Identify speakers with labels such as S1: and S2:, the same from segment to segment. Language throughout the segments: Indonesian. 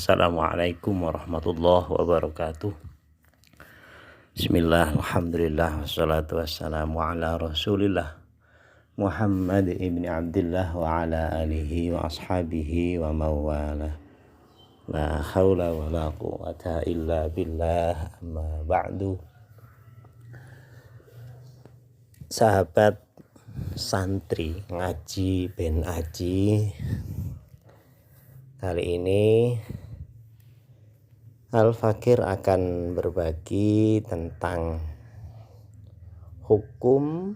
S1: Assalamualaikum warahmatullahi wabarakatuh. Bismillah, alhamdulillah, wassalatu wassalamu ala rasulillah Muhammad ibn Abdullah wa ala alihi wa ashabihi wa mawala. La hawla wa la quwata illa billah, amma ba'du. Sahabat santri ngaji ben aji, kali ini Al-Fakir akan berbagi tentang hukum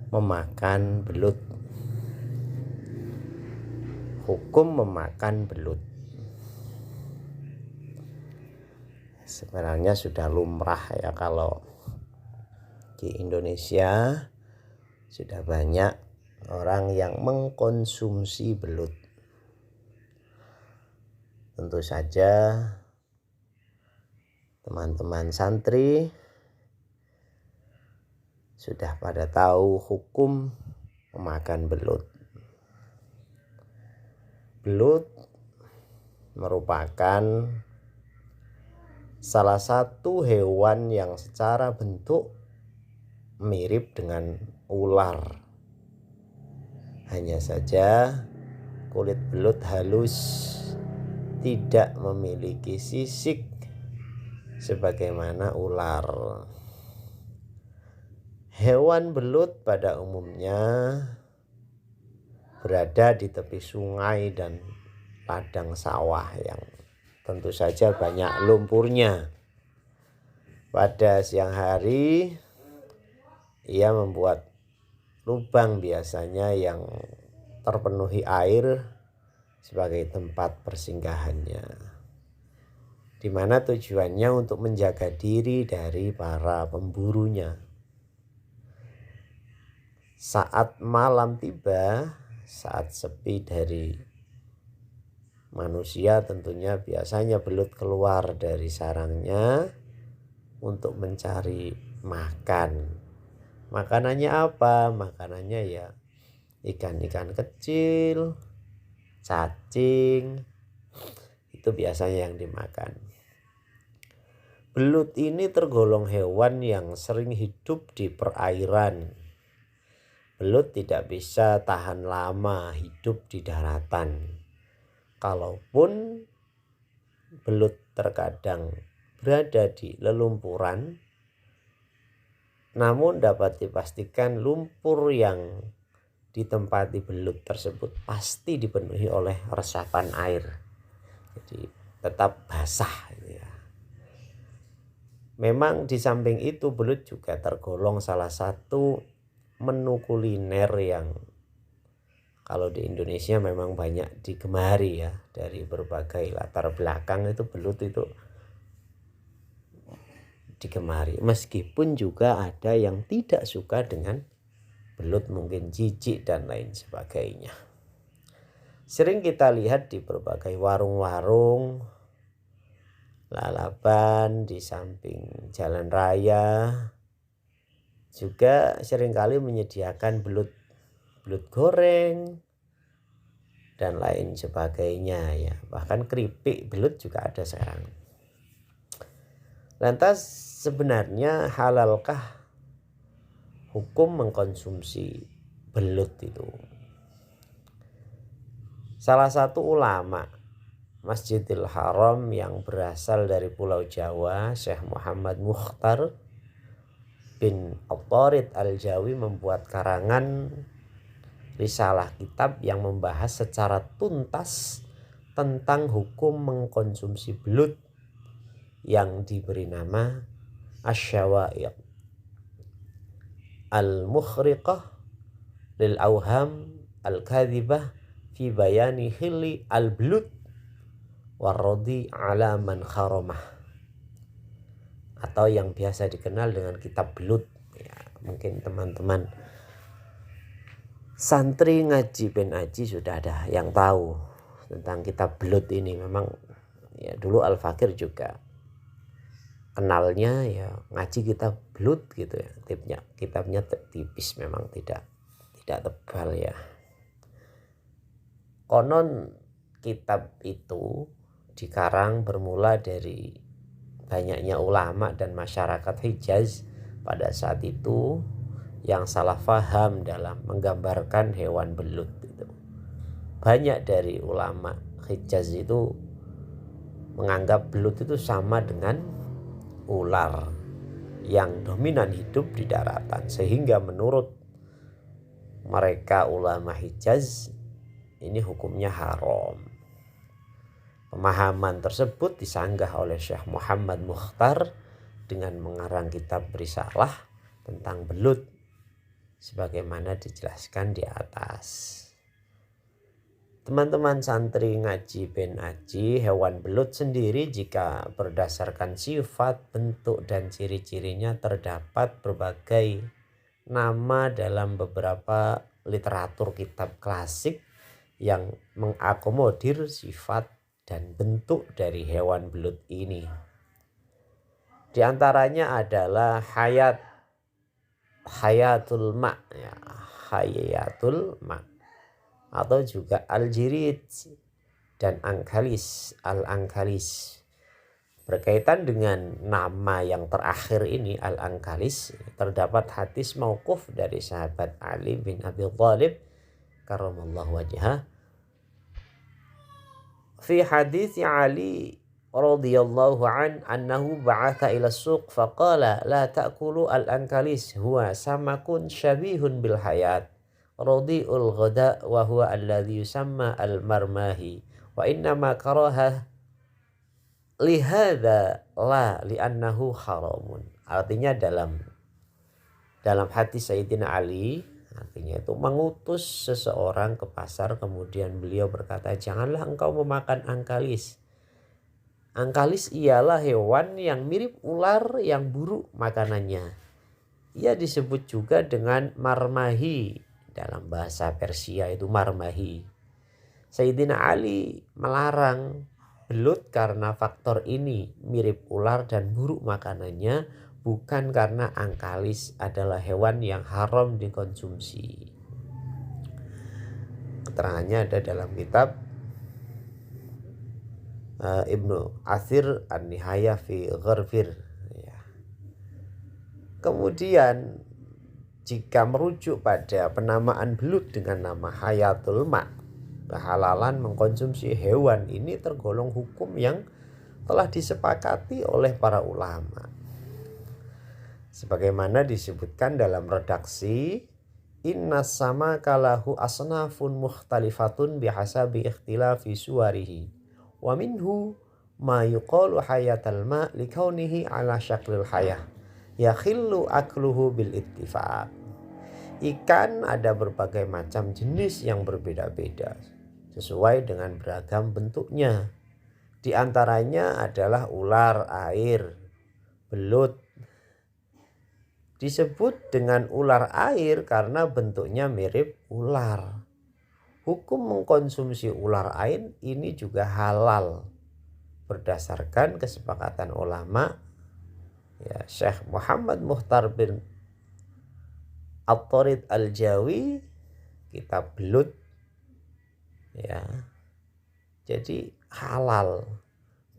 S1: memakan belut. Hukum memakan belut. Sebenarnya sudah lumrah ya, kalau di Indonesia sudah banyak orang yang mengkonsumsi belut. Tentu saja teman-teman santri sudah pada tahu hukum memakan belut. Belut merupakan salah satu hewan yang secara bentuk mirip dengan ular. Hanya saja kulit belut halus, tidak memiliki sisik sebagaimana ular. Hewan belut pada umumnya berada di tepi sungai dan ladang sawah yang tentu saja banyak lumpurnya. Pada siang hari ia membuat lubang biasanya yang terpenuhi air sebagai tempat persinggahannya, di mana tujuannya untuk menjaga diri dari para pemburunya. Saat malam tiba, saat sepi dari manusia tentunya, biasanya belut keluar dari sarangnya untuk mencari makan. Makanannya apa? Makanannya ya ikan-ikan kecil, cacing, itu biasanya yang dimakan. Belut ini tergolong hewan yang sering hidup di perairan. Belut tidak bisa tahan lama hidup di daratan. Kalaupun belut terkadang berada di lelumpuran, namun dapat dipastikan lumpur yang ditempati belut tersebut pasti dipenuhi oleh resapan air, jadi tetap basah ya. Memang di samping itu belut juga tergolong salah satu menu kuliner yang kalau di Indonesia memang banyak digemari ya. Dari berbagai latar belakang itu belut itu digemari, meskipun juga ada yang tidak suka dengan belut, mungkin jijik dan lain sebagainya. Sering kita lihat di berbagai warung-warung, lalapan di samping jalan raya juga seringkali menyediakan belut goreng dan lain sebagainya ya. Bahkan keripik belut juga ada sekarang. Lantas sebenarnya halalkah hukum mengkonsumsi belut itu? Salah satu ulama Masjidil Haram yang berasal dari Pulau Jawa, Syekh Muhammad Mukhtar bin Al-Tarid Al-Jawi, membuat karangan risalah kitab yang membahas secara tuntas tentang hukum mengkonsumsi belut yang diberi nama Asy-Syawaiq Al-Mukhriqah lil Awham Al-Kadhibah fi bayani hilli al-belut warrodi ala man kharamah, atau yang biasa dikenal dengan kitab belut ya. Mungkin teman-teman santri ngaji ben aji sudah ada yang tahu tentang kitab belut ini. Memang ya dulu Al-Fakir juga kenalnya ya ngaji kitab belut gitu ya. Kitabnya tipis, memang tidak tebal ya. Konon kitab itu dikarang bermula dari banyaknya ulama dan masyarakat Hijaz pada saat itu yang salah faham dalam menggambarkan hewan belut itu. Banyak dari ulama Hijaz itu menganggap belut itu sama dengan ular yang dominan hidup di daratan, sehingga menurut mereka ulama Hijaz ini hukumnya haram. Pemahaman tersebut disanggah oleh Syekh Muhammad Mukhtar dengan mengarang kitab risalah tentang belut sebagaimana dijelaskan di atas. Teman-teman santri ngaji ben aji, hewan belut sendiri jika berdasarkan sifat, bentuk, dan ciri-cirinya terdapat berbagai nama dalam beberapa literatur kitab klasik yang mengakomodir sifat dan bentuk dari hewan belut ini. Di antaranya adalah hayatul ma, ya, hayatul ma, atau juga al-jirid dan al-angkalis. Berkaitan dengan nama yang terakhir ini al-angkalis, terdapat hadis mauquf dari sahabat Ali bin Abi Thalib karramallahu wajhah. Fi hadis Ali radhiyallahu annahu ba'atha ila suq faqala la ta'kulu al-ankalis huwa samakun syabihun bil hayat radi'ul ghada wa huwa alladhi yusamma al-marmahi wa innama karaha lihadza la li'annahu haramun. Artinya dalam hadis Sayyidina Ali, artinya itu mengutus seseorang ke pasar, kemudian beliau berkata, janganlah engkau memakan angkalis. Angkalis ialah hewan yang mirip ular yang buruk makanannya. Ia disebut juga dengan marmahi. Dalam bahasa Persia itu marmahi. Sayyidina Ali melarang belut karena faktor ini, mirip ular dan buruk makanannya, bukan karena angkalis adalah hewan yang haram dikonsumsi. Keterangannya ada dalam kitab Ibnu Athir An-Nihayah fi Gharfir. Ya. Kemudian jika merujuk pada penamaan belut dengan nama hayatul ma, kehalalan mengkonsumsi hewan ini tergolong hukum yang telah disepakati oleh para ulama. Sebagaimana disebutkan dalam redaksi, inna sama kalahu asnafun mukhtalifatun bihasabi ikhtilafi suwarihi wa minhu ma yuqalu hayatal ma likaunihi ala syaklil hayah yakhillu akluhu bil ittifaq. Ikan ada berbagai macam jenis yang berbeda-beda sesuai dengan beragam bentuknya. Di antaranya adalah ular air, belut. Disebut dengan ular air karena bentuknya mirip ular. Hukum mengkonsumsi ular air ini juga halal berdasarkan kesepakatan ulama. Ya, Syekh Muhammad Mukhtar bin At-Tarid Al-Jawi, kitab belut. Ya. Jadi halal.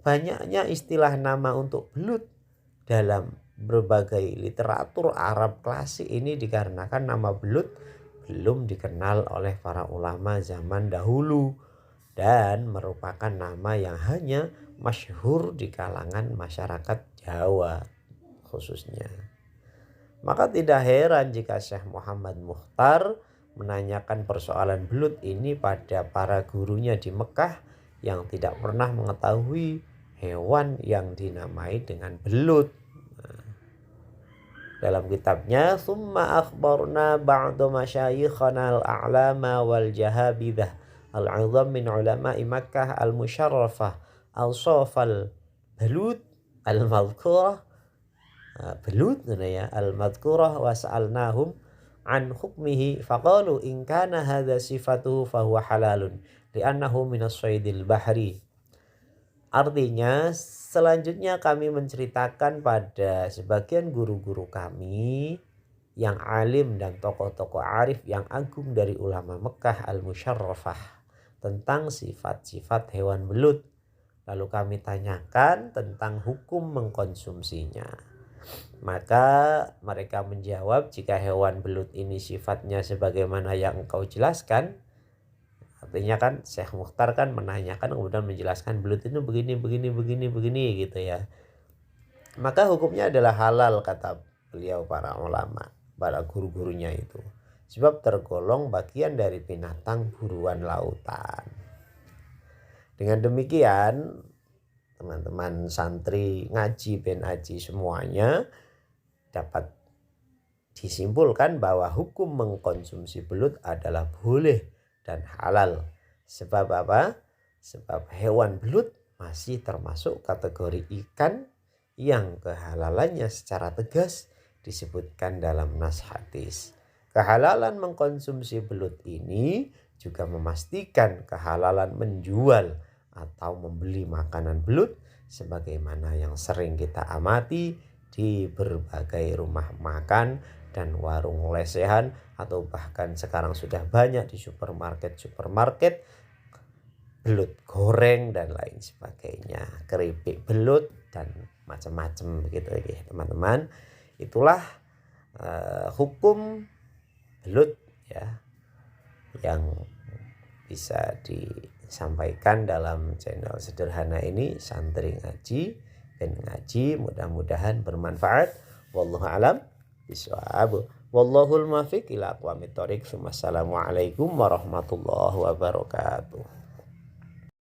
S1: Banyaknya istilah nama untuk belut dalam berbagai literatur Arab klasik ini dikarenakan nama belut belum dikenal oleh para ulama zaman dahulu dan merupakan nama yang hanya masyhur di kalangan masyarakat Jawa khususnya. Maka tidak heran jika Syekh Muhammad Mukhtar menanyakan persoalan belut ini pada para gurunya di Mekah yang tidak pernah mengetahui hewan yang dinamai dengan belut. Dalam kitabnya Summa akhbarna ba'du masyayikhana al-a'lama wal jahabidah al-'azam min ulama'i Makkah al-musyarrafah al-safal balut al-madhkurah belut ya al-madhkurah wa sa'alnahum an hukmihi faqalu in kana hadha sifatuhu fahuwa halalun li'annahu minas saydil bahri. Artinya selanjutnya kami menceritakan pada sebagian guru-guru kami yang alim dan tokoh-tokoh arif yang agung dari ulama Mekah al-musyarrafah
S2: tentang sifat-sifat hewan belut. Lalu kami tanyakan tentang hukum mengkonsumsinya. Maka mereka menjawab, jika hewan belut ini sifatnya sebagaimana yang engkau jelaskan, artinya kan Syekh Mukhtar kan menanyakan kemudian menjelaskan belut itu begini gitu ya. Maka hukumnya adalah halal, kata beliau para ulama, para guru-gurunya itu. Sebab tergolong bagian dari binatang buruan lautan. Dengan demikian, teman-teman santri ngaji ben aji semuanya dapat disimpulkan bahwa hukum mengkonsumsi belut adalah boleh dan halal. Sebab apa? Sebab hewan belut masih termasuk kategori ikan yang kehalalannya secara tegas disebutkan dalam nas hadis. Kehalalan mengkonsumsi belut ini juga memastikan kehalalan menjual atau membeli makanan belut sebagaimana yang sering kita amati di berbagai rumah makan dan warung lesehan, atau bahkan sekarang sudah banyak di supermarket belut goreng dan lain sebagainya, keripik belut dan macam-macam begitu ya teman-teman. Itulah hukum belut ya yang bisa disampaikan dalam channel sederhana ini, Santri Ngaji dan Ngaji. Mudah-mudahan bermanfaat. Wallahu alam bishawab. Wallahul muwaffiq ila aqwamit thoriq. Wassalamualaikum warahmatullahi wabarakatuh.